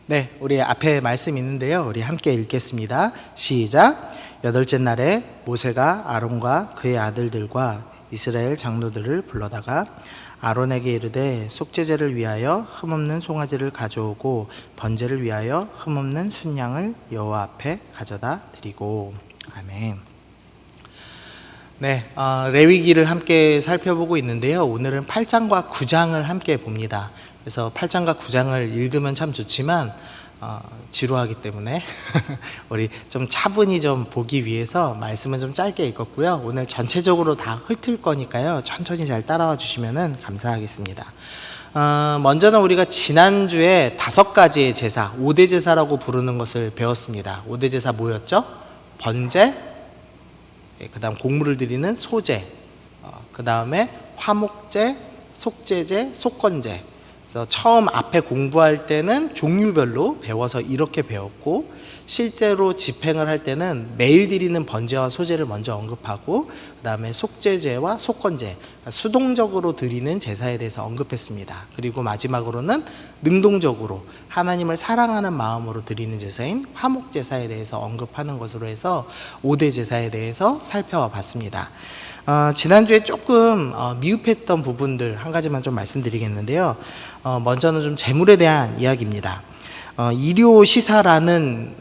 네, 우리 앞에 말씀 있는데요. 우리 함께 읽겠습니다. 시작. 여덟째 날에 모세가 아론과 그의 아들들과 이스라엘 장로들을 불러다가 아론에게 이르되 속죄제를 위하여 흠없는 송아지를 가져오고 번제를 위하여 흠없는 순양을 여호와 앞에 가져다 드리고. 아멘. 네, 레위기를 함께 살펴보고 있는데요. 오늘은 8장과 9장을 함께 봅니다. 그래서 8장과 9장을 읽으면 참 좋지만 지루하기 때문에 우리 좀 차분히 좀 보기 위해서 말씀은 좀 짧게 읽었고요. 오늘 전체적으로 다 훑을 거니까요. 천천히 잘 따라와 주시면 감사하겠습니다. 먼저는 우리가 지난주에 5가지의 제사, 5대 제사라고 부르는 것을 배웠습니다. 5대 제사 뭐였죠? 번제, 그 다음 곡물을 드리는 소제, 그 다음에 화목제, 속죄제, 속건제. 그래서 처음 앞에 공부할 때는 종류별로 배워서 이렇게 배웠고, 실제로 집행을 할 때는 매일 드리는 번제와 소제를 먼저 언급하고, 그 다음에 속죄제와 속건제, 수동적으로 드리는 제사에 대해서 언급했습니다. 그리고 마지막으로는 능동적으로 하나님을 사랑하는 마음으로 드리는 제사인 화목제사에 대해서 언급하는 것으로 해서 5대 제사에 대해서 살펴봤습니다. 지난주에 조금 미흡했던 부분들 한 가지만 좀 말씀드리겠는데요. 먼저는 좀 재물에 대한 이야기입니다. 일요시사라는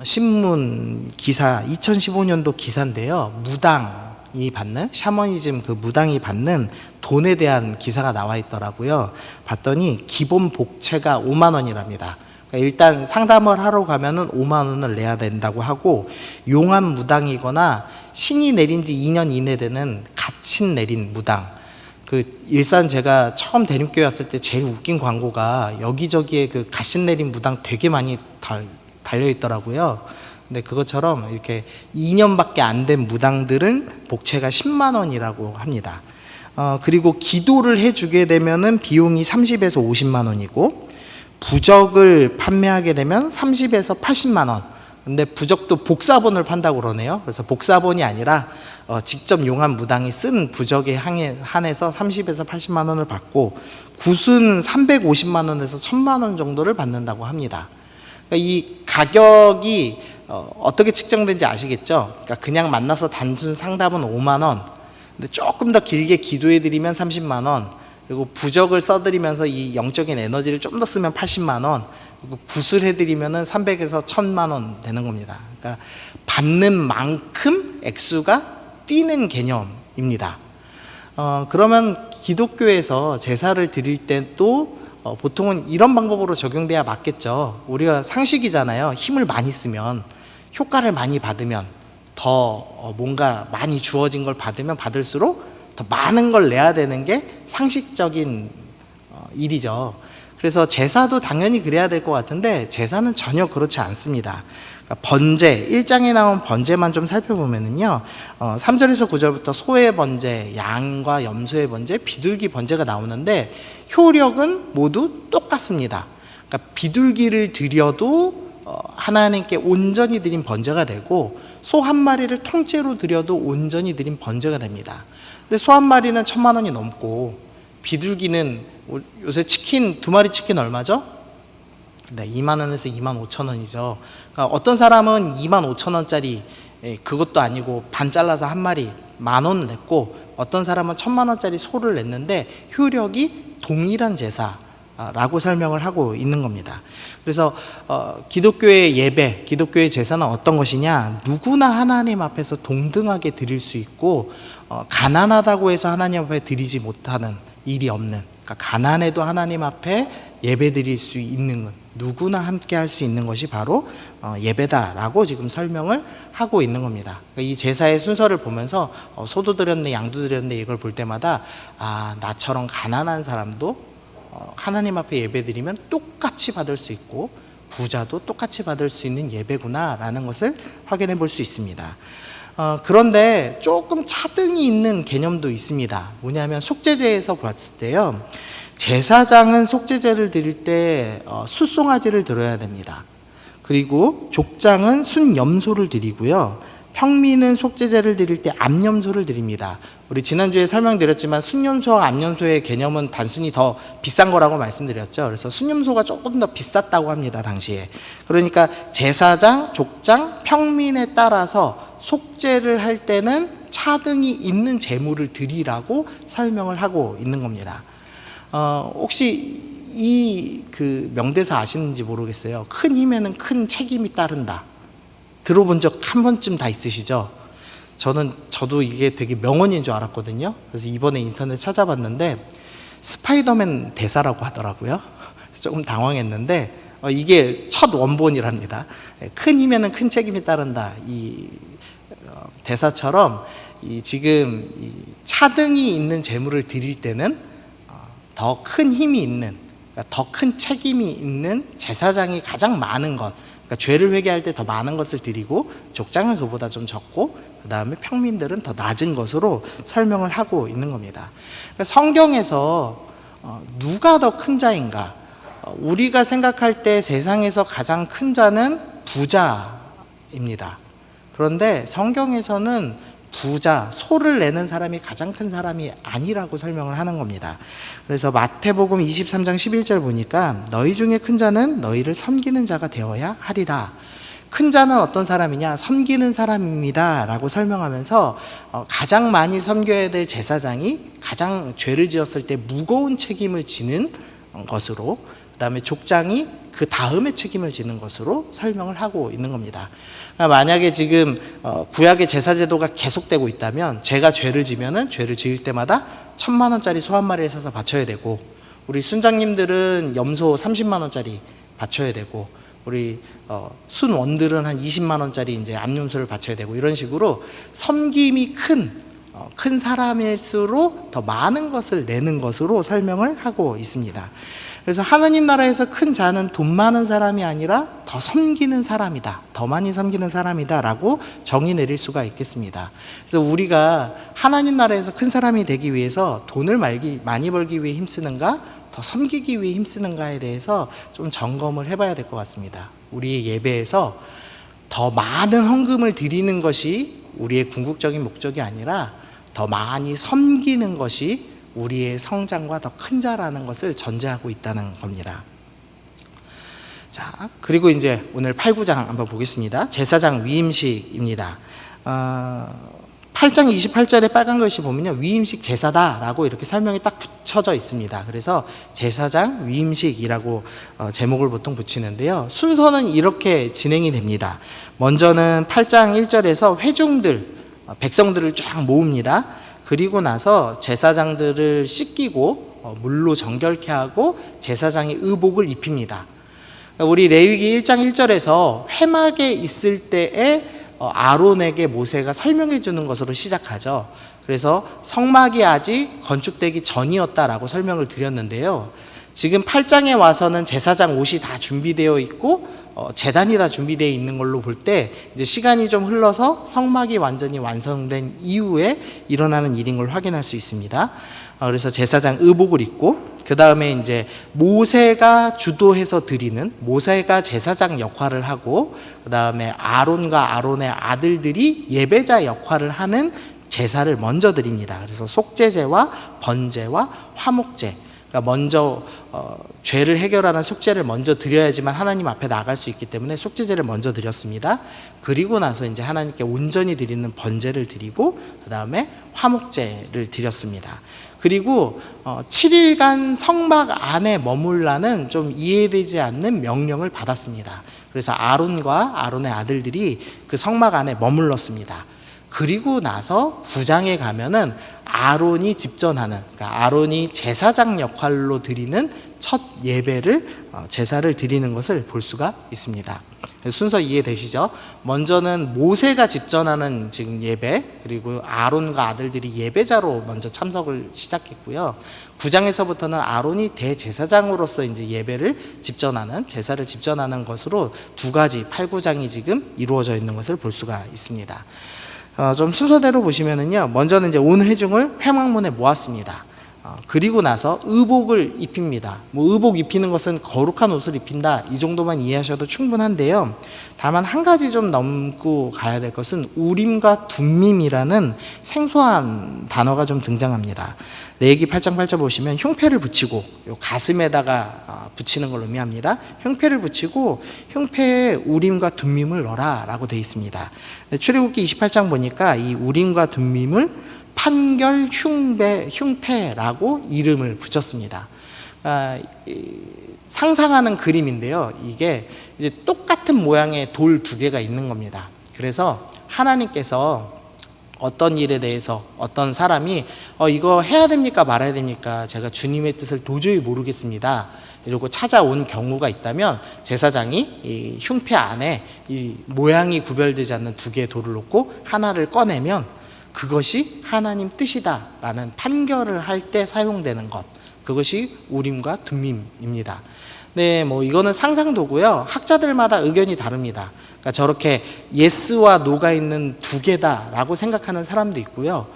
신문 기사, 2015년도 기사인데요. 무당이 받는, 샤머니즘 그 무당이 받는 돈에 대한 기사가 나와 있더라고요. 봤더니 기본 복채가 5만 원이랍니다. 일단 상담을 하러 가면은 5만 원을 내야 된다고 하고, 용한 무당이거나 신이 내린 지 2년 이내 되는 갓신 내린 무당, 그 일산 제가 처음 대림교회 왔을 때 제일 웃긴 광고가 여기저기에 그 갓신 내린 무당 되게 많이 달려 있더라고요. 근데 그것처럼 이렇게 2년밖에 안 된 무당들은 복채가 10만 원이라고 합니다. 그리고 기도를 해주게 되면은 비용이 30에서 50만 원이고, 부적을 판매하게 되면 30에서 80만 원. 근데 부적도 복사본을 판다고 그러네요. 그래서 복사본이 아니라 직접 용한 무당이 쓴 부적에 한해서 30에서 80만 원을 받고, 굿은 350만 원에서 1000만 원 정도를 받는다고 합니다. 그러니까 이 가격이 어떻게 측정된지 아시겠죠? 그러니까 그냥 만나서 단순 상담은 5만 원, 근데 조금 더 길게 기도해드리면 30만 원, 그리고 부적을 써드리면서 이 영적인 에너지를 좀 더 쓰면 80만 원, 그리고 굿을 해드리면은 300에서 1000만 원 되는 겁니다. 그러니까 받는 만큼 액수가 뛰는 개념입니다. 그러면 기독교에서 제사를 드릴 때 또 보통은 이런 방법으로 적용돼야 맞겠죠. 우리가 상식이잖아요. 힘을 많이 쓰면, 효과를 많이 받으면, 더 뭔가 많이 주어진 걸 받으면 받을수록 더 많은 걸 내야 되는 게 상식적인 일이죠. 그래서 제사도 당연히 그래야 될 것 같은데, 제사는 전혀 그렇지 않습니다. 그러니까 번제, 1장에 나온 번제만 좀 살펴보면은요, 3절에서 9절부터 소의 번제, 양과 염소의 번제, 비둘기 번제가 나오는데 효력은 모두 똑같습니다. 그러니까 비둘기를 드려도 하나님께 온전히 드린 번제가 되고, 소 한 마리를 통째로 드려도 온전히 드린 번제가 됩니다. 근데 소 한 마리는 1000만 원이 넘고, 비둘기는 요새 치킨 2마리 치킨 얼마죠? 네, 2만 원에서 2만 5천 원이죠. 그러니까 어떤 사람은 2만 5천 원짜리 그것도 아니고 반 잘라서 한 마리 10,000원 냈고, 어떤 사람은 1000만 원짜리 소를 냈는데 효력이 동일한 제사라고 설명을 하고 있는 겁니다. 그래서 기독교의 예배, 기독교의 제사는 어떤 것이냐? 누구나 하나님 앞에서 동등하게 드릴 수 있고, 가난하다고 해서 하나님 앞에 드리지 못하는 일이 없는, 그러니까 가난해도 하나님 앞에 예배 드릴 수 있는, 누구나 함께 할 수 있는 것이 바로 예배다라고 지금 설명을 하고 있는 겁니다. 그러니까 이 제사의 순서를 보면서 소도 드렸네, 양도 드렸네, 이걸 볼 때마다 나처럼 가난한 사람도 하나님 앞에 예배 드리면 똑같이 받을 수 있고, 부자도 똑같이 받을 수 있는 예배구나라는 것을 확인해 볼 수 있습니다. 그런데 조금 차등이 있는 개념도 있습니다. 뭐냐면 속죄제에서 봤을 때요, 제사장은 속죄제를 드릴 때 숫송아지를 드려야 됩니다. 그리고 족장은 순염소를 드리고요, 평민은 속죄제를 드릴 때 암염소를 드립니다. 우리 지난주에 설명드렸지만 순염소와 암염소의 개념은 단순히 더 비싼 거라고 말씀드렸죠. 그래서 순염소가 조금 더 비쌌다고 합니다, 당시에. 그러니까 제사장, 족장, 평민에 따라서 속죄를 할 때는 차등이 있는 제물을 드리라고 설명을 하고 있는 겁니다. 혹시 이 그 명대사 아시는지 모르겠어요. 큰 힘에는 큰 책임이 따른다. 들어본 적 한 번쯤 다 있으시죠? 저도 이게 되게 명언인 줄 알았거든요. 그래서 이번에 인터넷 찾아봤는데 스파이더맨 대사라고 하더라고요. 조금 당황했는데 이게 첫 원본이랍니다. 큰 힘에는 큰 책임이 따른다. 이 대사처럼 지금 차등이 있는 재물을 드릴 때는 더 큰 힘이 있는, 더 큰 책임이 있는 제사장이 가장 많은 것, 그러니까 죄를 회개할 때 더 많은 것을 드리고 족장은 그보다 좀 적고 그 다음에 평민들은 더 낮은 것으로 설명을 하고 있는 겁니다. 그러니까 성경에서 누가 더 큰 자인가? 우리가 생각할 때 세상에서 가장 큰 자는 부자입니다. 그런데 성경에서는 부자, 소를 내는 사람이 가장 큰 사람이 아니라고 설명을 하는 겁니다. 그래서 마태복음 23장 11절 보니까 너희 중에 큰 자는 너희를 섬기는 자가 되어야 하리라. 큰 자는 어떤 사람이냐? 섬기는 사람입니다 라고 설명하면서 가장 많이 섬겨야 될 제사장이 가장 죄를 지었을 때 무거운 책임을 지는 것으로, 그 다음에 족장이 그 다음에 책임을 지는 것으로 설명을 하고 있는 겁니다. 그러니까 만약에 지금 구약의 제사제도가 계속되고 있다면, 제가 죄를 지면은 죄를 지을 때마다 1,000만 원짜리 소 한 마리를 사서 바쳐야 되고, 우리 순장님들은 염소 30만 원짜리 바쳐야 되고, 우리 순원들은 한 20만 원짜리 이제 암염소를 바쳐야 되고, 이런 식으로 섬김이 큰 사람일수록 더 많은 것을 내는 것으로 설명을 하고 있습니다. 그래서 하나님 나라에서 큰 자는 돈 많은 사람이 아니라 더 섬기는 사람이다, 더 많이 섬기는 사람이다 라고 정의 내릴 수가 있겠습니다. 그래서 우리가 하나님 나라에서 큰 사람이 되기 위해서 돈을 많이 벌기 위해 힘쓰는가, 더 섬기기 위해 힘쓰는가에 대해서 좀 점검을 해봐야 될 것 같습니다. 우리의 예배에서 더 많은 헌금을 드리는 것이 우리의 궁극적인 목적이 아니라 더 많이 섬기는 것이 우리의 성장과 더 큰 자라는 것을 전제하고 있다는 겁니다. 자, 그리고 이제 오늘 8, 9장 한번 보겠습니다. 제사장 위임식입니다. 8장 28절에 빨간 글씨 보면요, 위임식 제사다라고 이렇게 설명이 딱 붙여져 있습니다. 그래서 제사장 위임식이라고 제목을 보통 붙이는데요, 순서는 이렇게 진행이 됩니다. 먼저는 8장 1절에서 회중들, 백성들을 쫙 모읍니다. 그리고 나서 제사장들을 씻기고 물로 정결케 하고 제사장의 의복을 입힙니다. 우리 레위기 1장 1절에서 회막에 있을 때에 아론에게 모세가 설명해 주는 것으로 시작하죠. 그래서 성막이 아직 건축되기 전이었다라고 설명을 드렸는데요, 지금 8장에 와서는 제사장 옷이 다 준비되어 있고 제단이 다 준비되어 있는 걸로 볼 때 이제 시간이 좀 흘러서 성막이 완전히 완성된 이후에 일어나는 일인 걸 확인할 수 있습니다. 그래서 제사장 의복을 입고, 그 다음에 이제 모세가 주도해서 드리는, 모세가 제사장 역할을 하고, 그 다음에 아론과 아론의 아들들이 예배자 역할을 하는 제사를 먼저 드립니다. 그래서 속죄제와 번제와 화목제, 그러니까 먼저 죄를 해결하는 속죄를 먼저 드려야지만 하나님 앞에 나갈 수 있기 때문에 속죄제를 먼저 드렸습니다. 그리고 나서 이제 하나님께 온전히 드리는 번제를 드리고, 그 다음에 화목제를 드렸습니다. 그리고 7일간 성막 안에 머물라는 좀 이해되지 않는 명령을 받았습니다. 그래서 아론과 아론의 아들들이 그 성막 안에 머물렀습니다. 그리고 나서 9장에 가면은 아론이 집전하는, 그러니까 아론이 제사장 역할로 드리는 첫 예배를, 제사를 드리는 것을 볼 수가 있습니다. 순서 이해되시죠? 먼저는 모세가 집전하는 지금 예배, 그리고 아론과 아들들이 예배자로 먼저 참석을 시작했고요. 9장에서부터는 아론이 대제사장으로서 이제 예배를 집전하는, 제사를 집전하는 것으로 두 가지 8, 9장이 지금 이루어져 있는 것을 볼 수가 있습니다. 좀 순서대로 보시면은요, 먼저는 이제 온 회중을 회막문에 모았습니다. 그리고 나서 의복을 입힙니다. 뭐 의복 입히는 것은 거룩한 옷을 입힌다, 이 정도만 이해하셔도 충분한데요. 다만 한 가지 좀 넘고 가야 될 것은 우림과 둠밈이라는 생소한 단어가 좀 등장합니다. 레위기 8장 8절 보시면 흉패를 붙이고, 요 가슴에다가 붙이는 걸 의미합니다. 흉패를 붙이고 흉패에 우림과 둠밈을 넣어라 라고 되어 있습니다. 출애굽기 28장 보니까 이 우림과 둠밈을 판결 흉패라고 이름을 붙였습니다. 상상하는 그림인데요. 이게 이제 똑같은 모양의 돌 두 개가 있는 겁니다. 그래서 하나님께서 어떤 일에 대해서 어떤 사람이 이거 해야 됩니까 말아야 됩니까? 제가 주님의 뜻을 도저히 모르겠습니다. 이러고 찾아온 경우가 있다면 제사장이 이 흉패 안에 이 모양이 구별되지 않는 두 개의 돌을 놓고 하나를 꺼내면 그것이 하나님 뜻이다라는 판결을 할 때 사용되는 것, 그것이 우림과 둠밈입니다. 네, 뭐 이거는 상상도고요. 학자들마다 의견이 다릅니다. 그러니까 저렇게 예스와 노가 있는 두 개다라고 생각하는 사람도 있고요.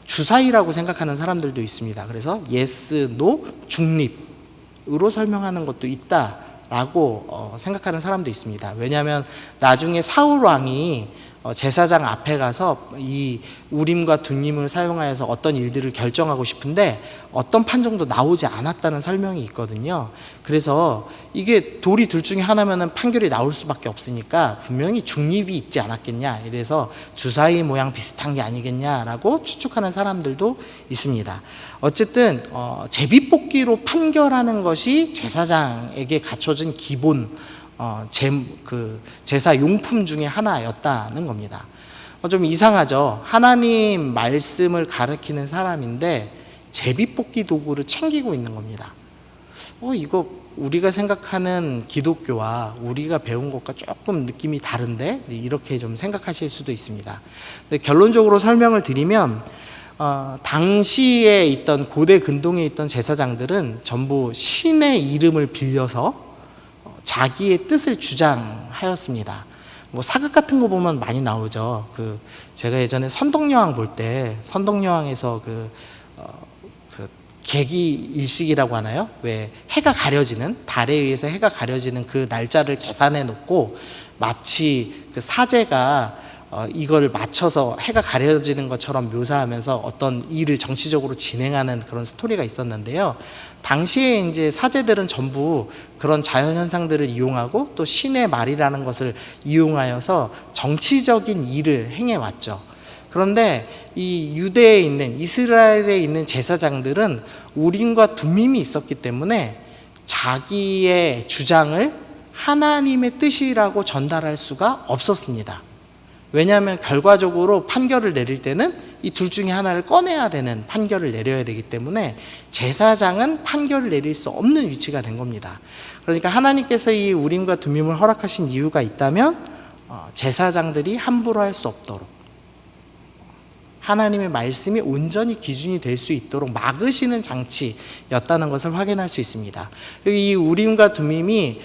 주사위라고 생각하는 사람들도 있습니다. 그래서 예스, 노, 중립으로 설명하는 것도 있다라고 생각하는 사람도 있습니다. 왜냐하면 나중에 사울 왕이 제사장 앞에 가서 이 우림과 둠밈을 사용하여서 어떤 일들을 결정하고 싶은데 어떤 판정도 나오지 않았다는 설명이 있거든요. 그래서 이게 돌이 둘 중에 하나면은 판결이 나올 수밖에 없으니까 분명히 중립이 있지 않았겠냐, 이래서 주사위 모양 비슷한 게 아니겠냐라고 추측하는 사람들도 있습니다. 어쨌든 제비뽑기로 판결하는 것이 제사장에게 갖춰진 기본 제사 용품 중에 하나였다는 겁니다. 좀 이상하죠. 하나님 말씀을 가르치는 사람인데 제비뽑기 도구를 챙기고 있는 겁니다. 이거 우리가 생각하는 기독교와 우리가 배운 것과 조금 느낌이 다른데, 이렇게 좀 생각하실 수도 있습니다. 근데 결론적으로 설명을 드리면 당시에 있던 고대 근동에 있던 제사장들은 전부 신의 이름을 빌려서 자기의 뜻을 주장하였습니다. 뭐 사극 같은 거 보면 많이 나오죠. 제가 예전에 선덕여왕 볼 때 선덕여왕에서 계기일식이라고 하나요? 왜 해가 가려지는, 달에 의해서 해가 가려지는 그 날짜를 계산해 놓고 마치 그 사제가 이걸 맞춰서 해가 가려지는 것처럼 묘사하면서 어떤 일을 정치적으로 진행하는 그런 스토리가 있었는데요. 당시에 이제 사제들은 전부 그런 자연현상들을 이용하고 또 신의 말이라는 것을 이용하여서 정치적인 일을 행해왔죠. 그런데 이 유대에 있는, 이스라엘에 있는 제사장들은 우림과 둠밈이 있었기 때문에 자기의 주장을 하나님의 뜻이라고 전달할 수가 없었습니다. 왜냐하면 결과적으로 판결을 내릴 때는 이 둘 중에 하나를 꺼내야 되는 판결을 내려야 되기 때문에 제사장은 판결을 내릴 수 없는 위치가 된 겁니다. 그러니까 하나님께서 이 우림과 둠밈을 허락하신 이유가 있다면 제사장들이 함부로 할 수 없도록, 하나님의 말씀이 온전히 기준이 될 수 있도록 막으시는 장치였다는 것을 확인할 수 있습니다. 이 우림과 둠밈이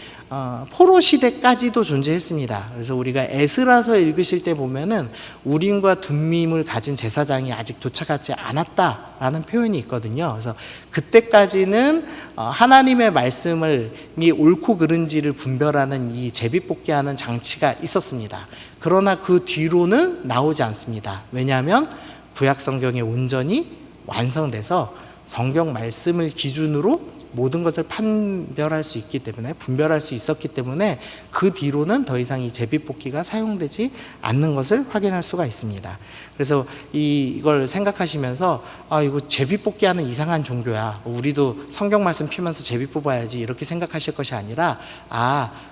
포로 시대까지도 존재했습니다. 그래서 우리가 에스라서 읽으실 때 보면은 우림과 둠밈을 가진 제사장이 아직 도착하지 않았다라는 표현이 있거든요. 그래서 그때까지는 하나님의 말씀을 옳고 그른지를 분별하는 이 제비뽑기하는 장치가 있었습니다. 그러나 그 뒤로는 나오지 않습니다. 왜냐하면 구약 성경이 온전히 완성돼서 성경 말씀을 기준으로 모든 것을 판별할 수 있기 때문에, 분별할 수 있었기 때문에 그 뒤로는 더 이상 이 제비뽑기가 사용되지 않는 것을 확인할 수가 있습니다. 그래서 이걸 생각하시면서 이거 제비뽑기하는 이상한 종교야, 우리도 성경 말씀 피면서 제비 뽑아야지, 이렇게 생각하실 것이 아니라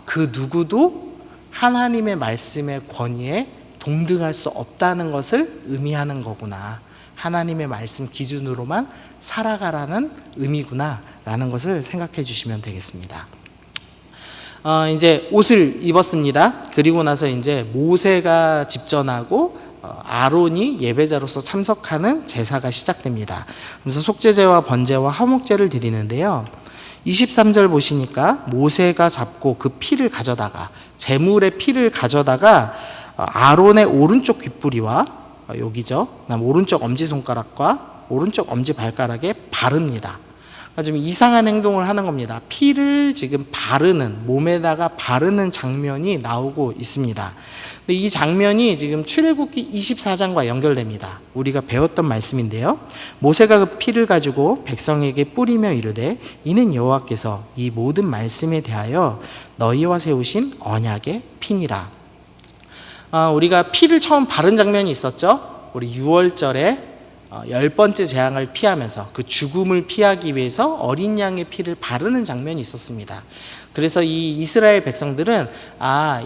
그 누구도 하나님의 말씀의 권위에 동등할 수 없다는 것을 의미하는 거구나, 하나님의 말씀 기준으로만 살아가라는 의미구나 라는 것을 생각해 주시면 되겠습니다. 이제 옷을 입었습니다. 그리고 나서 이제 모세가 집전하고 아론이 예배자로서 참석하는 제사가 시작됩니다. 그래서 속죄제와 번제와 화목제를 드리는데요. 23절 보시니까 모세가 잡고 그 피를 가져다가, 제물의 피를 가져다가 아론의 오른쪽 귓부리와, 여기죠, 오른쪽 엄지손가락과 오른쪽 엄지발가락에 바릅니다. 좀 이상한 행동을 하는 겁니다. 피를 지금 바르는, 몸에다가 바르는 장면이 나오고 있습니다. 근데 이 장면이 지금 출애굽기 24장과 연결됩니다. 우리가 배웠던 말씀인데요. 모세가 그 피를 가지고 백성에게 뿌리며 이르되 이는 여호와께서 이 모든 말씀에 대하여 너희와 세우신 언약의 피니라. 우리가 피를 처음 바른 장면이 있었죠. 우리 6월절에 10번째 재앙을 피하면서 그 죽음을 피하기 위해서 어린 양의 피를 바르는 장면이 있었습니다. 그래서 이 이스라엘 백성들은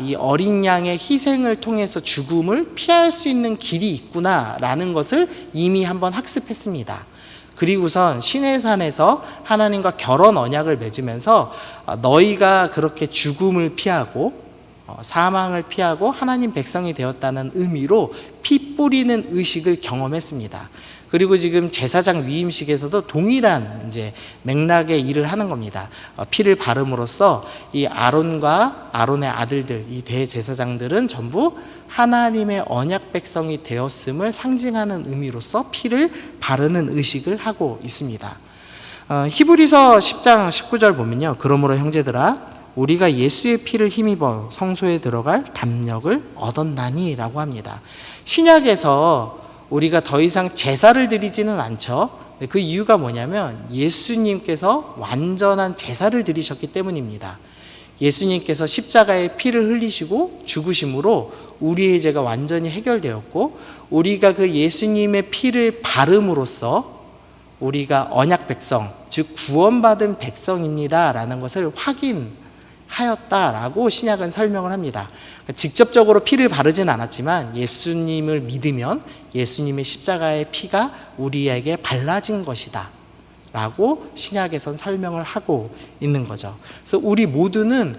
이 어린 양의 희생을 통해서 죽음을 피할 수 있는 길이 있구나라는 것을 이미 한번 학습했습니다. 그리고선 시내산에서 하나님과 결혼 언약을 맺으면서 너희가 그렇게 죽음을 피하고 사망을 피하고 하나님 백성이 되었다는 의미로 피 뿌리는 의식을 경험했습니다. 그리고 지금 제사장 위임식에서도 동일한 이제 맥락의 일을 하는 겁니다. 피를 바름으로써 이 아론과 아론의 아들들, 이 대제사장들은 전부 하나님의 언약 백성이 되었음을 상징하는 의미로서 피를 바르는 의식을 하고 있습니다. 히브리서 10장 19절 보면요. 그러므로 형제들아 우리가 예수의 피를 힘입어 성소에 들어갈 담력을 얻었나니 라고 합니다. 신약에서 우리가 더 이상 제사를 드리지는 않죠. 그 이유가 뭐냐면 예수님께서 완전한 제사를 드리셨기 때문입니다. 예수님께서 십자가에 피를 흘리시고 죽으심으로 우리의 죄가 완전히 해결되었고 우리가 그 예수님의 피를 바름으로써 우리가 언약 백성, 즉 구원받은 백성입니다 라는 것을 확인하였다라고 신약은 설명을 합니다. 직접적으로 피를 바르진 않았지만 예수님을 믿으면 예수님의 십자가의 피가 우리에게 발라진 것이다 라고 신약에선 설명을 하고 있는 거죠. 그래서 우리 모두는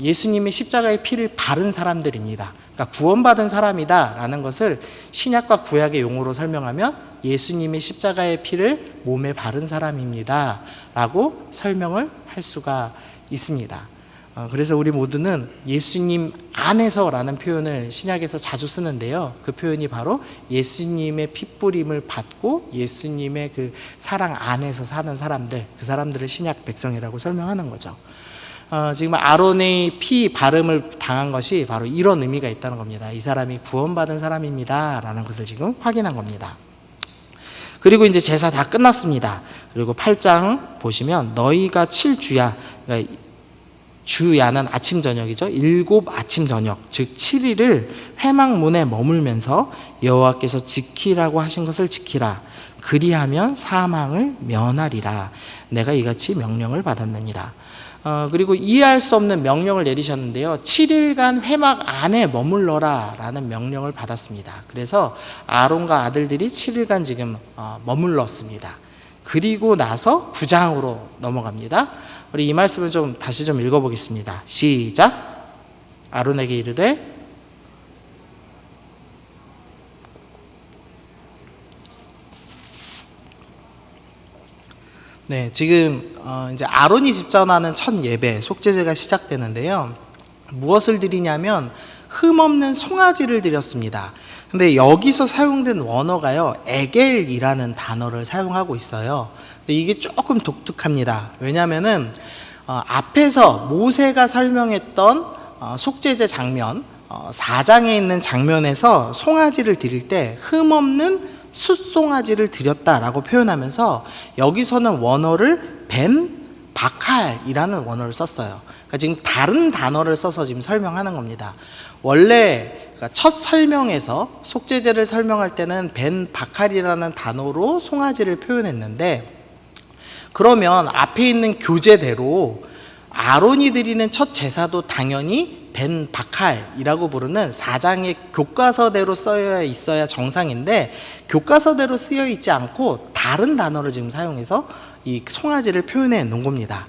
예수님의 십자가의 피를 바른 사람들입니다. 그러니까 구원받은 사람이다 라는 것을 신약과 구약의 용어로 설명하면 예수님의 십자가의 피를 몸에 바른 사람입니다 라고 설명을 할 수가 있습니다. 그래서 우리 모두는 예수님 안에서라는 표현을 신약에서 자주 쓰는데요. 그 표현이 바로 예수님의 핏부림을 받고 예수님의 그 사랑 안에서 사는 사람들, 그 사람들을 신약 백성이라고 설명하는 거죠. 지금 아론의 피 바름을 당한 것이 바로 이런 의미가 있다는 겁니다. 이 사람이 구원받은 사람입니다 라는 것을 지금 확인한 겁니다. 그리고 이제 제사 다 끝났습니다. 그리고 8장 보시면 너희가 칠 주야, 그러니까 주야는 아침 저녁이죠. 7 아침 저녁, 즉 7일을 회막문에 머물면서 여호와께서 지키라고 하신 것을 지키라. 그리하면 사망을 면하리라. 내가 이같이 명령을 받았느니라. 그리고 이해할 수 없는 명령을 내리셨는데요. 7일간 회막 안에 머물러라 라는 명령을 받았습니다. 그래서 아론과 아들들이 7일간 지금 머물렀습니다. 그리고 나서 9장으로 넘어갑니다. 우리 이 말씀을 좀 다시 좀 읽어보겠습니다. 시작. 아론에게 이르되 네, 지금 이제 아론이 집전하는 첫 예배 속죄제가 시작되는데요. 무엇을 드리냐면 흠없는 송아지를 드렸습니다. 근데 여기서 사용된 원어가요, 에겔이라는 단어를 사용하고 있어요. 근데 이게 조금 독특합니다. 왜냐하면은 앞에서 모세가 설명했던 속죄제 장면 4장에 있는 장면에서 송아지를 드릴 때 흠없는 숫송아지를 드렸다라고 표현하면서 여기서는 원어를 벤 바칼이라는 원어를 썼어요. 그러니까 지금 다른 단어를 써서 지금 설명하는 겁니다. 원래 첫 설명에서 속죄제를 설명할 때는 벤 바칼이라는 단어로 송아지를 표현했는데, 그러면 앞에 있는 교제대로 아론이 드리는 첫 제사도 당연히 벤 바칼이라고 부르는 4장의 교과서대로 쓰여 있어야 정상인데, 교과서대로 쓰여 있지 않고 다른 단어를 지금 사용해서 이 송아지를 표현해 놓은 겁니다.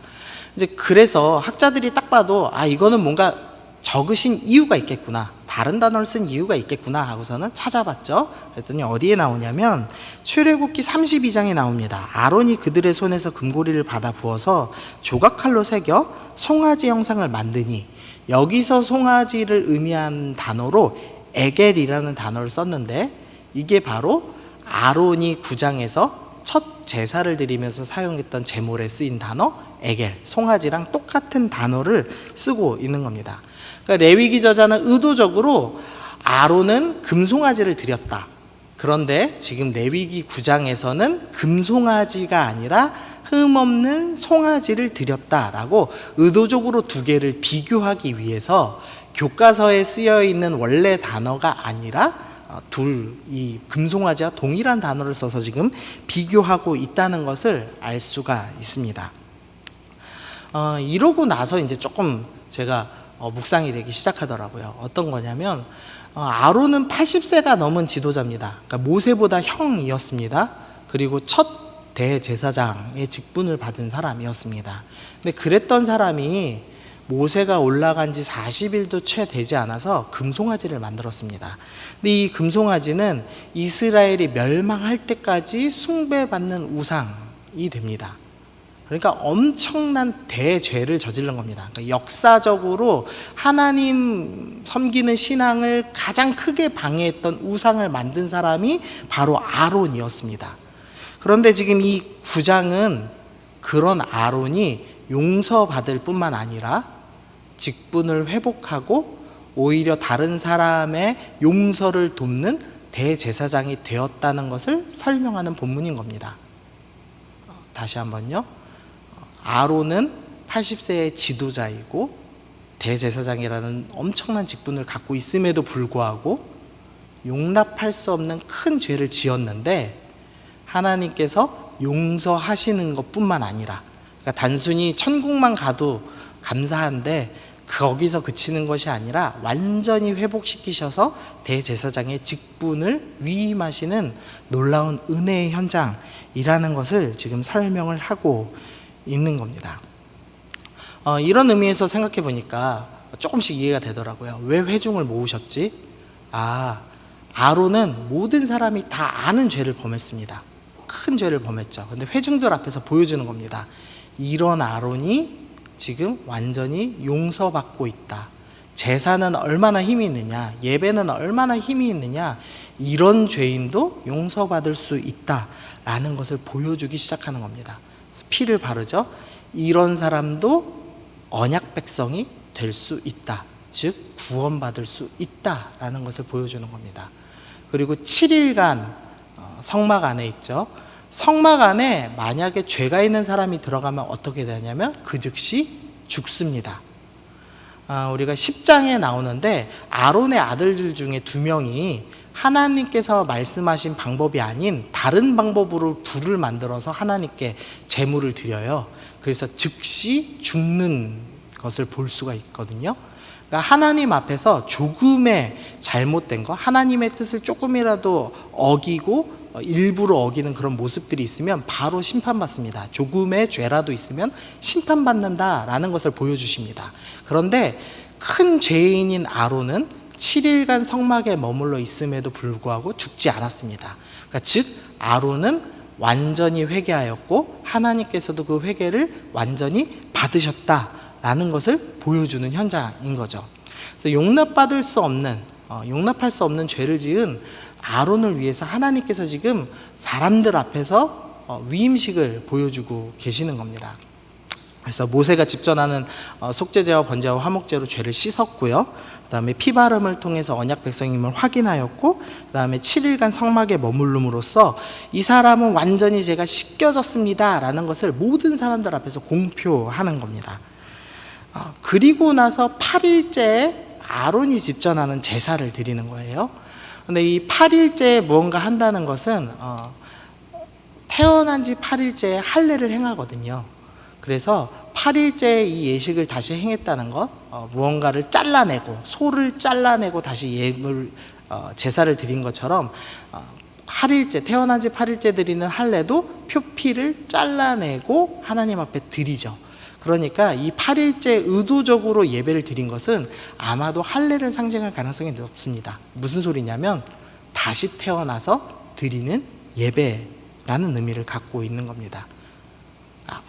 이제 그래서 학자들이 딱 봐도 이거는 뭔가 적으신 이유가 있겠구나, 다른 단어를 쓴 이유가 있겠구나 하고서는 찾아봤죠. 그랬더니 어디에 나오냐면 출애굽기 32장에 나옵니다. 아론이 그들의 손에서 금고리를 받아 부어서 조각칼로 새겨 송아지 형상을 만드니, 여기서 송아지를 의미한 단어로 에겔이라는 단어를 썼는데, 이게 바로 아론이 9장에서 첫 제사를 드리면서 사용했던 제물에 쓰인 단어 에겔, 송아지랑 똑같은 단어를 쓰고 있는 겁니다. 그러니까 레위기 저자는 의도적으로 아론은 금송아지를 드렸다. 그런데 지금 레위기 9장에서는 금송아지가 아니라 흠없는 송아지를 드렸다라고 의도적으로 두 개를 비교하기 위해서 교과서에 쓰여 있는 원래 단어가 아니라 이 금송아지와 동일한 단어를 써서 지금 비교하고 있다는 것을 알 수가 있습니다. 이러고 나서 이제 조금 제가 묵상이 되기 시작하더라고요. 어떤 거냐면 아론은 80세가 넘은 지도자입니다. 그러니까 모세보다 형이었습니다. 그리고 첫 대제사장의 직분을 받은 사람이었습니다. 근데 그랬던 사람이 모세가 올라간 지 40일도 채 되지 않아서 금송아지를 만들었습니다. 근데 이 금송아지는 이스라엘이 멸망할 때까지 숭배받는 우상이 됩니다. 그러니까 엄청난 대죄를 저지른 겁니다. 그러니까 역사적으로 하나님 섬기는 신앙을 가장 크게 방해했던 우상을 만든 사람이 바로 아론이었습니다. 그런데 지금 이 9장은 그런 아론이 용서받을 뿐만 아니라 직분을 회복하고 오히려 다른 사람의 용서를 돕는 대제사장이 되었다는 것을 설명하는 본문인 겁니다. 다시 한번요. 아론은 80세의 지도자이고 대제사장이라는 엄청난 직분을 갖고 있음에도 불구하고 용납할 수 없는 큰 죄를 지었는데 하나님께서 용서하시는 것뿐만 아니라, 그러니까 단순히 천국만 가도 감사한데 거기서 그치는 것이 아니라 완전히 회복시키셔서 대제사장의 직분을 위임하시는 놀라운 은혜의 현장이라는 것을 지금 설명을 하고 있는 겁니다. 이런 의미에서 생각해 보니까 조금씩 이해가 되더라고요. 왜 회중을 모으셨지? 아론은 모든 사람이 다 아는 죄를 범했습니다. 큰 죄를 범했죠. 근데 회중들 앞에서 보여주는 겁니다. 이런 아론이 지금 완전히 용서받고 있다. 제사는 얼마나 힘이 있느냐, 예배는 얼마나 힘이 있느냐, 이런 죄인도 용서받을 수 있다라는 것을 보여주기 시작하는 겁니다. 그래서 피를 바르죠. 이런 사람도 언약 백성이 될 수 있다. 즉 구원받을 수 있다라는 것을 보여주는 겁니다. 그리고 7일간 성막 안에 있죠. 성막 안에 만약에 죄가 있는 사람이 들어가면 어떻게 되냐면 그 즉시 죽습니다. 우리가 10장에 나오는데 아론의 아들들 중에 2명이 하나님께서 말씀하신 방법이 아닌 다른 방법으로 불을 만들어서 하나님께 제물을 드려요. 그래서 즉시 죽는 것을 볼 수가 있거든요. 그러니까 하나님 앞에서 조금의 잘못된 거, 하나님의 뜻을 조금이라도 어기고 일부러 어기는 그런 모습들이 있으면 바로 심판받습니다. 조금의 죄라도 있으면 심판받는다라는 것을 보여주십니다. 그런데 큰 죄인인 아론은 7일간 성막에 머물러 있음에도 불구하고 죽지 않았습니다. 그러니까 즉 아론은 완전히 회개하였고 하나님께서도 그 회개를 완전히 받으셨다라는 것을 보여주는 현장인 거죠. 그래서 용납할 수 없는 죄를 지은 아론을 위해서 하나님께서 지금 사람들 앞에서 위임식을 보여주고 계시는 겁니다. 그래서 모세가 집전하는 속죄제와 번제와 화목제로 죄를 씻었고요. 그 다음에 피바름을 통해서 언약 백성임을 확인하였고, 그 다음에 7일간 성막에 머물름으로써 이 사람은 완전히 죄가 씻겨졌습니다 라는 것을 모든 사람들 앞에서 공표하는 겁니다. 그리고 나서 8일째에 아론이 집전하는 제사를 드리는 거예요. 근데 이 8일째에 무언가 한다는 것은 태어난 지 8일째에 할례를 행하거든요. 그래서 8일째에 이 예식을 다시 행했다는 것, 무언가를 잘라내고 소를 잘라내고 다시 제사를 드린 것처럼 8일째, 태어난 지 8일째 드리는 할례도 표피를 잘라내고 하나님 앞에 드리죠. 그러니까 이 8일째 의도적으로 예배를 드린 것은 아마도 할례를 상징할 가능성이 높습니다. 무슨 소리냐면 다시 태어나서 드리는 예배라는 의미를 갖고 있는 겁니다.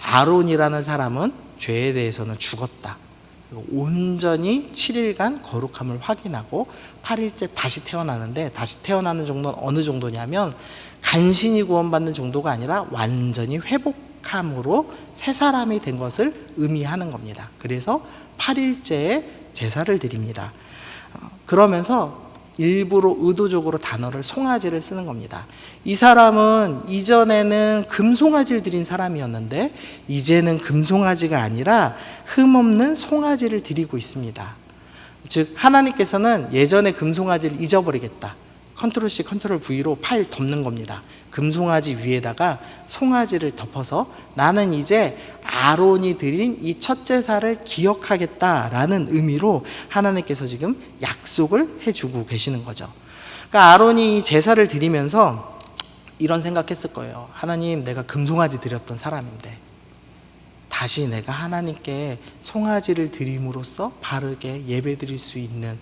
아론이라는 사람은 죄에 대해서는 죽었다. 온전히 7일간 거룩함을 확인하고 8일째 다시 태어나는데, 다시 태어나는 정도는 어느 정도냐면 간신히 구원받는 정도가 아니라 완전히 회복함으로 새 사람이 된 것을 의미하는 겁니다. 그래서 8일째에 제사를 드립니다. 그러면서 일부러 의도적으로 단어를 송아지를 쓰는 겁니다. 이 사람은 이전에는 금송아지를 드린 사람이었는데 이제는 금송아지가 아니라 흠없는 송아지를 드리고 있습니다. 즉 하나님께서는 예전에 금송아지를 잊어버리겠다, 컨트롤 C 컨트롤 V로 파일 덮는 겁니다. 금송아지 위에다가 송아지를 덮어서 나는 이제 아론이 드린 이 첫 제사를 기억하겠다라는 의미로 하나님께서 지금 약속을 해주고 계시는 거죠. 그러니까 아론이 이 제사를 드리면서 이런 생각했을 거예요. 하나님, 내가 금송아지 드렸던 사람인데 다시 내가 하나님께 송아지를 드림으로써 바르게 예배 드릴 수 있는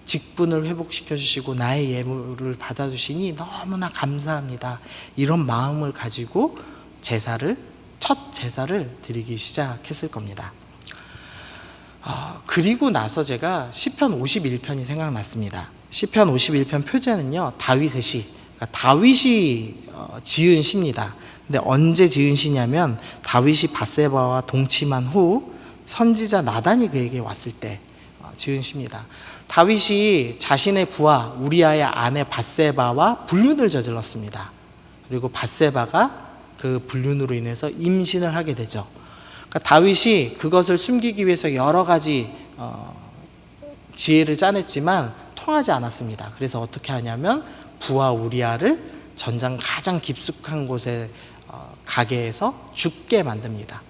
직분을 회복시켜 주시고 나의 예물을 받아주시니 너무나 감사합니다. 이런 마음을 가지고 첫 제사를 드리기 시작했을 겁니다. 그리고 나서 제가 시편 51편이 생각났습니다. 시편 51편 표제는요, 다윗의 시, 그러니까 다윗이 지은 시입니다. 근데 언제 지은 시냐면 다윗이 밧세바와 동침한 후 선지자 나단이 그에게 왔을 때 지은 시입니다. 다윗이 자신의 부하 우리아의 아내 밧세바와 불륜을 저질렀습니다. 그리고 밧세바가 그 불륜으로 인해서 임신을 하게 되죠. 그러니까 다윗이 그것을 숨기기 위해서 여러 가지 지혜를 짜냈지만 통하지 않았습니다. 그래서 어떻게 하냐면 부하 우리아를 전장 가장 깊숙한 곳에 가게에서 죽게 만듭니다.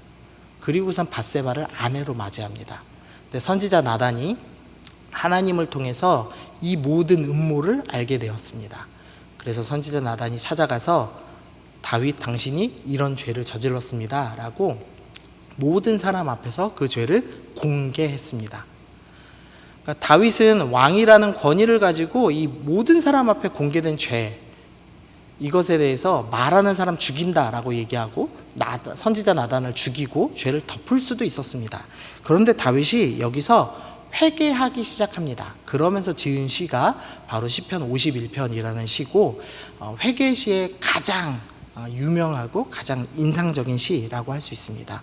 그리고선 밧세바를 아내로 맞이합니다. 근데 선지자 나단이 하나님을 통해서 이 모든 음모를 알게 되었습니다. 그래서 선지자 나단이 찾아가서 다윗, 당신이 이런 죄를 저질렀습니다 라고 모든 사람 앞에서 그 죄를 공개했습니다. 그러니까 다윗은 왕이라는 권위를 가지고 이 모든 사람 앞에 공개된 죄, 이것에 대해서 말하는 사람 죽인다라고 얘기하고 선지자 나단을 죽이고 죄를 덮을 수도 있었습니다. 그런데 다윗이 여기서 회개하기 시작합니다. 그러면서 지은 시가 바로 시편 51편이라는 시고 회개 시의 가장 유명하고 가장 인상적인 시라고 할 수 있습니다.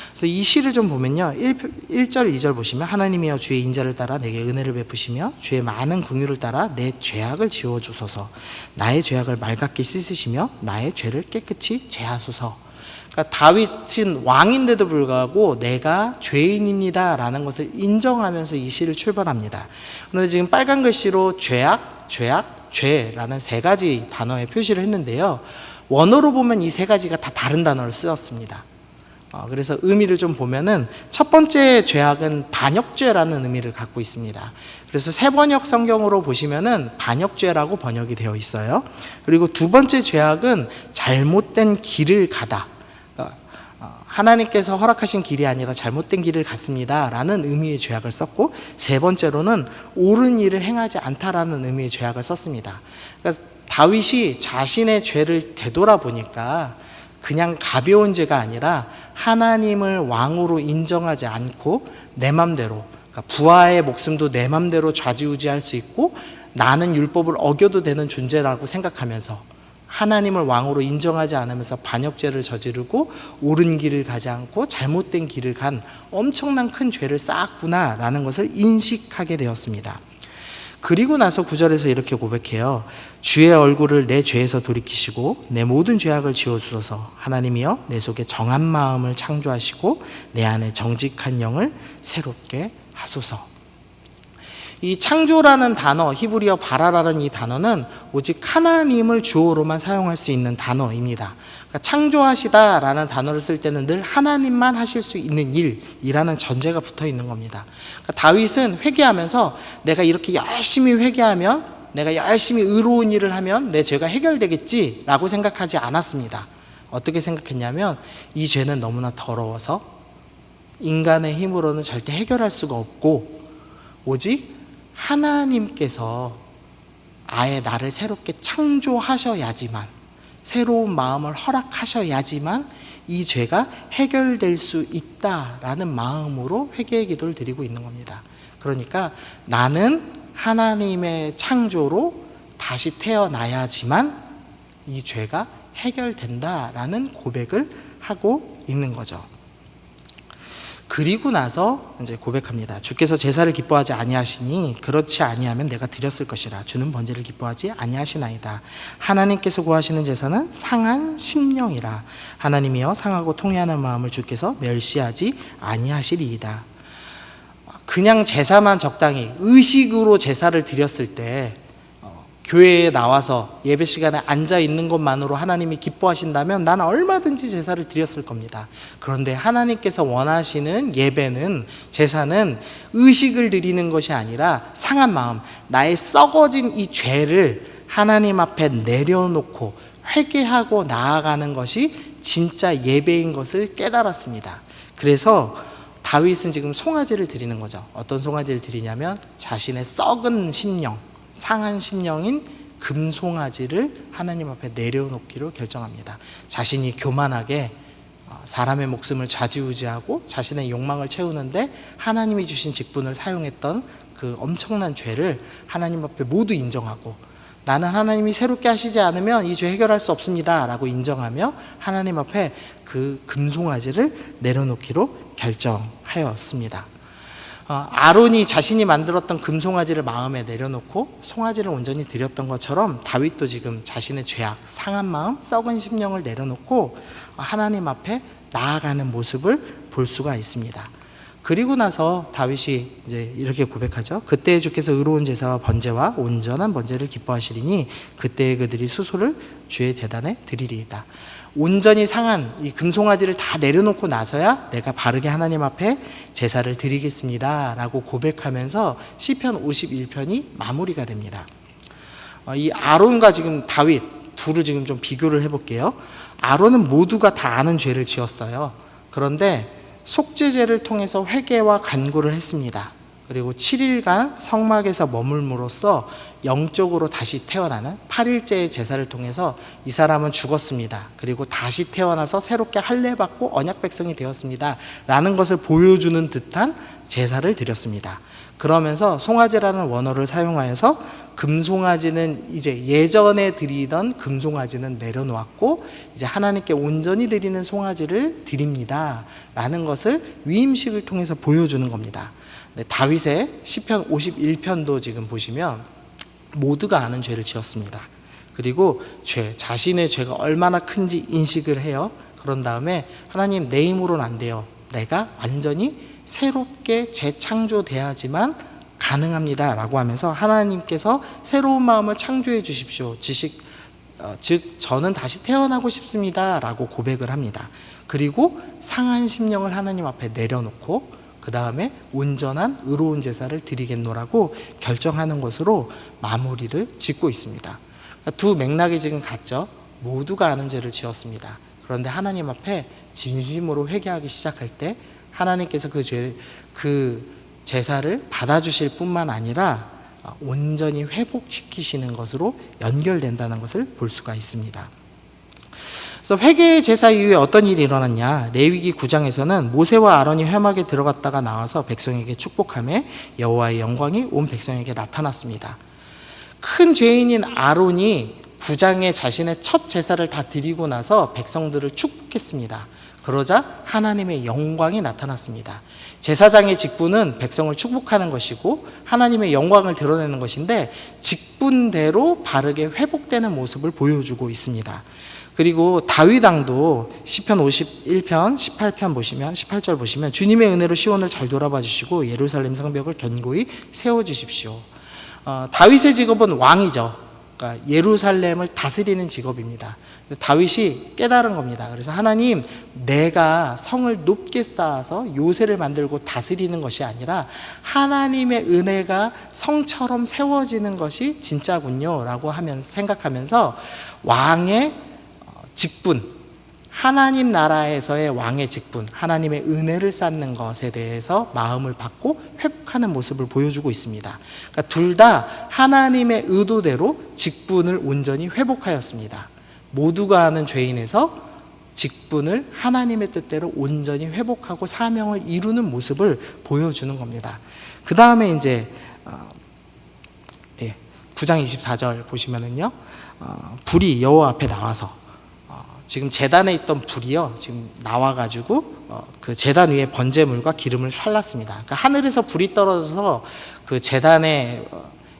그래서 이 시를 좀 보면요, 1절 2절 보시면 하나님이여 주의 인자를 따라 내게 은혜를 베푸시며 주의 많은 긍휼을 따라 내 죄악을 지워주소서. 나의 죄악을 맑게 씻으시며 나의 죄를 깨끗이 제하소서. 그러니까 다윗은 왕인데도 불구하고 내가 죄인입니다 라는 것을 인정하면서 이 시를 출발합니다. 그런데 지금 빨간 글씨로 죄악, 죄라는 세 가지 단어의 표시를 했는데요, 원어로 보면 이 세 가지가 다 다른 단어를 쓰였습니다. 그래서 의미를 좀 보면은 첫 번째 죄악은 반역죄라는 의미를 갖고 있습니다. 그래서 세번역 성경으로 보시면은 반역죄라고 번역이 되어 있어요. 그리고 두 번째 죄악은 잘못된 길을 가다, 하나님께서 허락하신 길이 아니라 잘못된 길을 갔습니다 라는 의미의 죄악을 썼고, 세 번째로는 옳은 일을 행하지 않다라는 의미의 죄악을 썼습니다. 그러니까 다윗이 자신의 죄를 되돌아보니까 그냥 가벼운 죄가 아니라 하나님을 왕으로 인정하지 않고 내 맘대로, 그러니까 부하의 목숨도 내 맘대로 좌지우지할 수 있고 나는 율법을 어겨도 되는 존재라고 생각하면서 하나님을 왕으로 인정하지 않으면서 반역죄를 저지르고 옳은 길을 가지 않고 잘못된 길을 간 엄청난 큰 죄를 쌓았구나 라는 것을 인식하게 되었습니다. 그리고 나서 9절에서 이렇게 고백해요. 주의 얼굴을 내 죄에서 돌이키시고 내 모든 죄악을 지워주소서. 하나님이여 내 속에 정한 마음을 창조하시고 내 안에 정직한 영을 새롭게 하소서. 이 창조라는 단어, 히브리어 바라라는 이 단어는 오직 하나님을 주어로만 사용할 수 있는 단어입니다. 그러니까 창조하시다라는 단어를 쓸 때는 늘 하나님만 하실 수 있는 일이라는 전제가 붙어 있는 겁니다. 그러니까 다윗은 회개하면서 내가 이렇게 열심히 회개하면, 내가 열심히 의로운 일을 하면 내 죄가 해결되겠지라고 생각하지 않았습니다. 어떻게 생각했냐면 이 죄는 너무나 더러워서 인간의 힘으로는 절대 해결할 수가 없고 오직 하나님께서 아예 나를 새롭게 창조하셔야지만, 새로운 마음을 허락하셔야지만 이 죄가 해결될 수 있다라는 마음으로 회개의 기도를 드리고 있는 겁니다. 그러니까 나는 하나님의 창조로 다시 태어나야지만 이 죄가 해결된다라는 고백을 하고 있는 거죠. 그리고 나서 이제 고백합니다. 주께서 제사를 기뻐하지 아니하시니 그렇지 아니하면 내가 드렸을 것이라. 주는 번제를 기뻐하지 아니하시나이다. 하나님께서 구하시는 제사는 상한 심령이라. 하나님이여 상하고 통회하는 마음을 주께서 멸시하지 아니하시리이다. 그냥 제사만 적당히 의식으로 제사를 드렸을 때 교회에 나와서 예배 시간에 앉아 있는 것만으로 하나님이 기뻐하신다면 나는 얼마든지 제사를 드렸을 겁니다. 그런데 하나님께서 원하시는 예배는, 제사는 의식을 드리는 것이 아니라 상한 마음, 나의 썩어진 이 죄를 하나님 앞에 내려놓고 회개하고 나아가는 것이 진짜 예배인 것을 깨달았습니다. 그래서 다윗은 지금 송아지를 드리는 거죠. 어떤 송아지를 드리냐면 자신의 썩은 심령, 상한 심령인 금송아지를 하나님 앞에 내려놓기로 결정합니다. 자신이 교만하게 사람의 목숨을 좌지우지하고 자신의 욕망을 채우는데 하나님이 주신 직분을 사용했던 그 엄청난 죄를 하나님 앞에 모두 인정하고, 나는 하나님이 새롭게 하시지 않으면 이 죄 해결할 수 없습니다 라고 인정하며 하나님 앞에 그 금송아지를 내려놓기로 결정하였습니다. 아론이 자신이 만들었던 금송아지를 마음에 내려놓고 송아지를 온전히 드렸던 것처럼 다윗도 지금 자신의 죄악, 상한 마음, 썩은 심령을 내려놓고 하나님 앞에 나아가는 모습을 볼 수가 있습니다. 그리고 나서 다윗이 이제 이렇게 고백하죠. 그때 주께서 의로운 제사와 번제와 온전한 번제를 기뻐하시리니 그때 그들이 수소를 주의 제단에 드리리이다. 온전히 상한 이 금송아지를 다 내려놓고 나서야 내가 바르게 하나님 앞에 제사를 드리겠습니다 라고 고백하면서 시편 51편이 마무리가 됩니다. 이 아론과 지금 다윗 둘을 지금 좀 비교를 해볼게요. 아론은 모두가 다 아는 죄를 지었어요. 그런데 속죄제를 통해서 회개와 간구를 했습니다. 그리고 7일간 성막에서 머물므로써 영적으로 다시 태어나는 8일째의 제사를 통해서 이 사람은 죽었습니다. 그리고 다시 태어나서 새롭게 할례받고 언약 백성이 되었습니다 라는 것을 보여주는 듯한 제사를 드렸습니다. 그러면서 송아지라는 원어를 사용하여서 금송아지는 이제 예전에 드리던 금송아지는 내려놓았고 이제 하나님께 온전히 드리는 송아지를 드립니다 라는 것을 위임식을 통해서 보여주는 겁니다. 다윗의 시편 51편도 지금 보시면 모두가 아는 죄를 지었습니다. 그리고 자신의 죄가 얼마나 큰지 인식을 해요. 그런 다음에 하나님, 내 힘으로는 안 돼요. 내가 완전히 새롭게 재창조돼야지만 가능합니다 라고 하면서 하나님께서 새로운 마음을 창조해 주십시오. 즉 저는 다시 태어나고 싶습니다 라고 고백을 합니다. 그리고 상한 심령을 하나님 앞에 내려놓고 그 다음에 온전한 의로운 제사를 드리겠노라고 결정하는 것으로 마무리를 짓고 있습니다. 두 맥락이 지금 같죠. 모두가 아는 죄를 지었습니다. 그런데 하나님 앞에 진심으로 회개하기 시작할 때 하나님께서 그 제사를 받아주실 뿐만 아니라 온전히 회복시키시는 것으로 연결된다는 것을 볼 수가 있습니다. 그래서 회개의 제사 이후에 어떤 일이 일어났냐? 레위기 9장에서는 모세와 아론이 회막에 들어갔다가 나와서 백성에게 축복하며 여호와의 영광이 온 백성에게 나타났습니다. 큰 죄인인 아론이 9장에 자신의 첫 제사를 다 드리고 나서 백성들을 축복했습니다. 그러자 하나님의 영광이 나타났습니다. 제사장의 직분은 백성을 축복하는 것이고 하나님의 영광을 드러내는 것인데 직분대로 바르게 회복되는 모습을 보여주고 있습니다. 그리고 다윗 왕도 시편 51편 18절 보시면 주님의 은혜로 시온을 잘 돌아봐 주시고 예루살렘 성벽을 견고히 세워주십시오. 다윗의 직업은 왕이죠. 그러니까 예루살렘을 다스리는 직업입니다. 다윗이 깨달은 겁니다. 그래서 하나님, 내가 성을 높게 쌓아서 요새를 만들고 다스리는 것이 아니라 하나님의 은혜가 성처럼 세워지는 것이 진짜군요 라고 생각하면서 왕의 직분, 하나님 나라에서의 왕의 직분, 하나님의 은혜를 쌓는 것에 대해서 마음을 받고 회복하는 모습을 보여주고 있습니다. 그러니까 둘 다 하나님의 의도대로 직분을 온전히 회복하였습니다. 모두가 아는 죄인에서 직분을 하나님의 뜻대로 온전히 회복하고 사명을 이루는 모습을 보여주는 겁니다. 그 다음에 이제 9장 24절 보시면은요, 불이 여호와 앞에 나와서 지금 제단에 있던 불이요, 지금 나와가지고 그 제단 위에 번제물과 기름을 살랐습니다. 그러니까 하늘에서 불이 떨어져서 그 제단에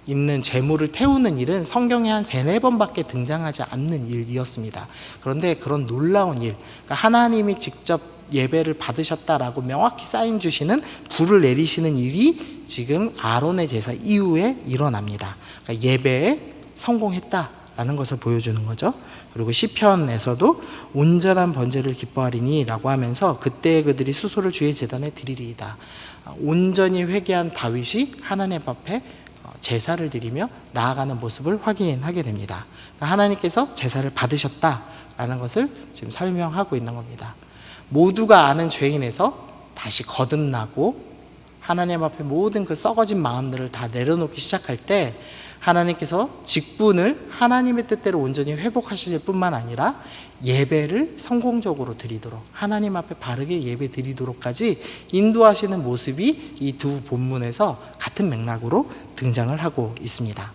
있는 제물을 태우는 일은 성경에 한 3-4번밖에 등장하지 않는 일이었습니다. 그런데 그런 놀라운 일, 그러니까 하나님이 직접 예배를 받으셨다라고 명확히 사인 주시는 불을 내리시는 일이 지금 아론의 제사 이후에 일어납니다. 그러니까 예배에 성공했다라는 것을 보여주는 거죠. 그리고 시편에서도 온전한 번제를 기뻐하리니 라고 하면서 그때 그들이 수소를 주의 제단에 드리리이다. 온전히 회개한 다윗이 하나님 앞에 제사를 드리며 나아가는 모습을 확인하게 됩니다. 그러니까 하나님께서 제사를 받으셨다라는 것을 지금 설명하고 있는 겁니다. 모두가 아는 죄인에서 다시 거듭나고 하나님 앞에 모든 그 썩어진 마음들을 다 내려놓기 시작할 때 하나님께서 직분을 하나님의 뜻대로 온전히 회복하실 뿐만 아니라 예배를 성공적으로 드리도록, 하나님 앞에 바르게 예배 드리도록까지 인도하시는 모습이 이 두 본문에서 같은 맥락으로 등장을 하고 있습니다.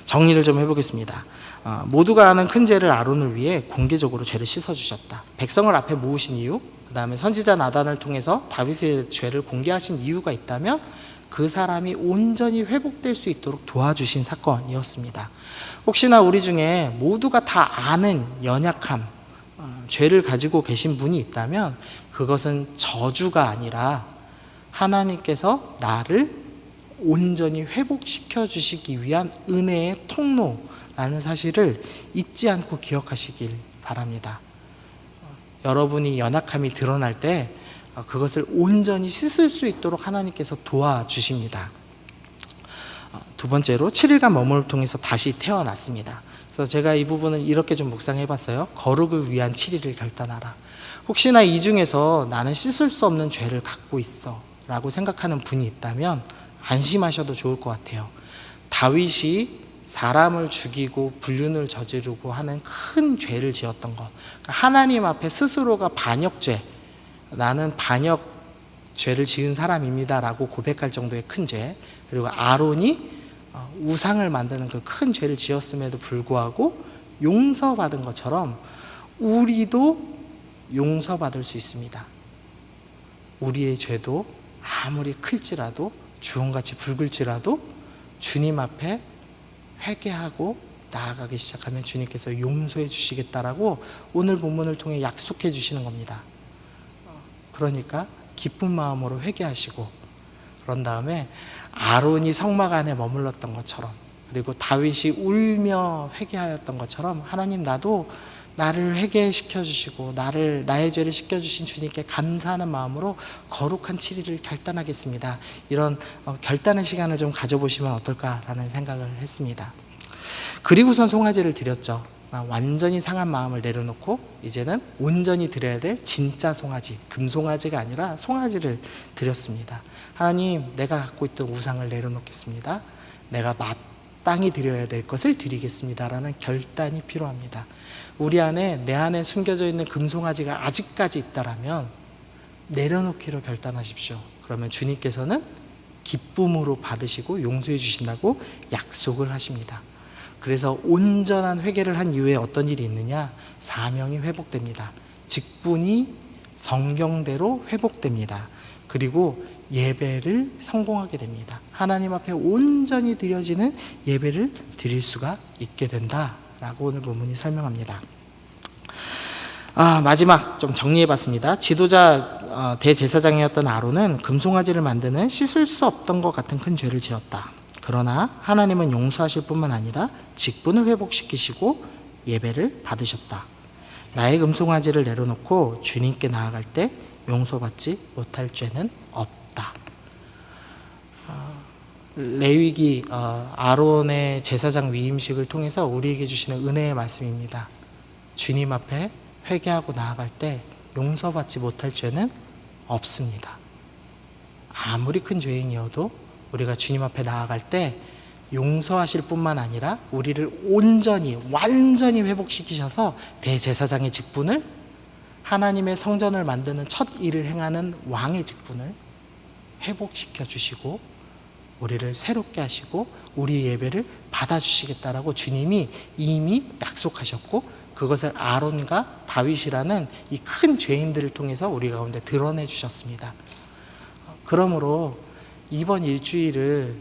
정리를 좀 해보겠습니다. 모두가 아는 큰 죄를 아론을 위해 공개적으로 죄를 씻어주셨다. 백성을 앞에 모으신 이유, 그 다음에 선지자 나단을 통해서 다윗의 죄를 공개하신 이유가 있다면 그 사람이 온전히 회복될 수 있도록 도와주신 사건이었습니다. 혹시나 우리 중에 모두가 다 아는 연약함, 죄를 가지고 계신 분이 있다면 그것은 저주가 아니라 하나님께서 나를 온전히 회복시켜 주시기 위한 은혜의 통로라는 사실을 잊지 않고 기억하시길 바랍니다. 여러분이 연약함이 드러날 때 그것을 온전히 씻을 수 있도록 하나님께서 도와주십니다. 두 번째로 7일간 머물을 통해서 다시 태어났습니다. 그래서 제가 이 부분을 이렇게 좀 묵상해 봤어요. 거룩을 위한 7일을 결단하라. 혹시나 이 중에서 나는 씻을 수 없는 죄를 갖고 있어 라고 생각하는 분이 있다면 안심하셔도 좋을 것 같아요. 다윗이 사람을 죽이고 불륜을 저지르고 하는 큰 죄를 지었던 것, 하나님 앞에 스스로가 반역죄, 나는 반역 죄를 지은 사람입니다 라고 고백할 정도의 큰 죄, 그리고 아론이 우상을 만드는 그 큰 죄를 지었음에도 불구하고 용서받은 것처럼 우리도 용서받을 수 있습니다. 우리의 죄도 아무리 클지라도, 주홍같이 붉을지라도 주님 앞에 회개하고 나아가기 시작하면 주님께서 용서해 주시겠다라고 오늘 본문을 통해 약속해 주시는 겁니다. 그러니까 기쁜 마음으로 회개하시고, 그런 다음에 아론이 성막 안에 머물렀던 것처럼, 그리고 다윗이 울며 회개하였던 것처럼 하나님, 나도 나를 회개시켜 주시고 나의 죄를 씻겨 주신 주님께 감사하는 마음으로 거룩한 7일을 결단하겠습니다. 이런 결단의 시간을 좀 가져보시면 어떨까라는 생각을 했습니다. 그리고선 송아지를 드렸죠. 완전히 상한 마음을 내려놓고 이제는 온전히 드려야 될 진짜 송아지, 금송아지가 아니라 송아지를 드렸습니다. 하나님, 내가 갖고 있던 우상을 내려놓겠습니다. 내가 마땅히 드려야 될 것을 드리겠습니다라는 결단이 필요합니다. 우리 안에, 내 안에 숨겨져 있는 금송아지가 아직까지 있다라면 내려놓기로 결단하십시오. 그러면 주님께서는 기쁨으로 받으시고 용서해 주신다고 약속을 하십니다. 그래서 온전한 회개를 한 이후에 어떤 일이 있느냐? 사명이 회복됩니다. 직분이 성경대로 회복됩니다. 그리고 예배를 성공하게 됩니다. 하나님 앞에 온전히 드려지는 예배를 드릴 수가 있게 된다라고 오늘 본문이 설명합니다. 마지막 좀 정리해봤습니다. 지도자 대제사장이었던 아론은 금송아지를 만드는 씻을 수 없던 것 같은 큰 죄를 지었다. 그러나 하나님은 용서하실 뿐만 아니라 직분을 회복시키시고 예배를 받으셨다. 나의 금송아지를 내려놓고 주님께 나아갈 때 용서받지 못할 죄는 없다. 레위기 아론의 제사장 위임식을 통해서 우리에게 주시는 은혜의 말씀입니다. 주님 앞에 회개하고 나아갈 때 용서받지 못할 죄는 없습니다. 아무리 큰 죄인이어도 우리가 주님 앞에 나아갈 때 용서하실 뿐만 아니라 우리를 온전히 완전히 회복시키셔서 대제사장의 직분을, 하나님의 성전을 만드는 첫 일을 행하는 왕의 직분을 회복시켜 주시고 우리를 새롭게 하시고 우리 예배를 받아주시겠다라고 주님이 이미 약속하셨고, 그것을 아론과 다윗이라는 이 큰 죄인들을 통해서 우리 가운데 드러내 주셨습니다. 그러므로 이번 일주일을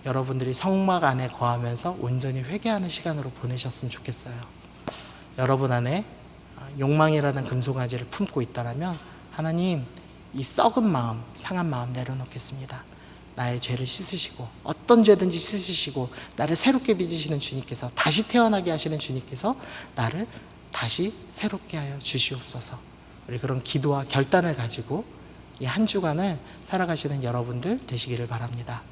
여러분들이 성막 안에 거하면서 온전히 회개하는 시간으로 보내셨으면 좋겠어요. 여러분 안에 욕망이라는 금송아지를 품고 있다면 하나님, 이 썩은 마음, 상한 마음 내려놓겠습니다. 나의 죄를 씻으시고 어떤 죄든지 씻으시고 나를 새롭게 빚으시는 주님께서, 다시 태어나게 하시는 주님께서 나를 다시 새롭게 하여 주시옵소서. 우리 그런 기도와 결단을 가지고 이 한 주간을 살아가시는 여러분들 되시기를 바랍니다.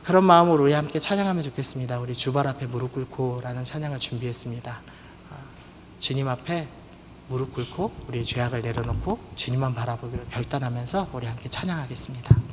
그런 마음으로 우리 함께 찬양하면 좋겠습니다. 우리 주발 앞에 무릎 꿇고 라는 찬양을 준비했습니다. 주님 앞에 무릎 꿇고 우리의 죄악을 내려놓고 주님만 바라보기로 결단하면서 우리 함께 찬양하겠습니다.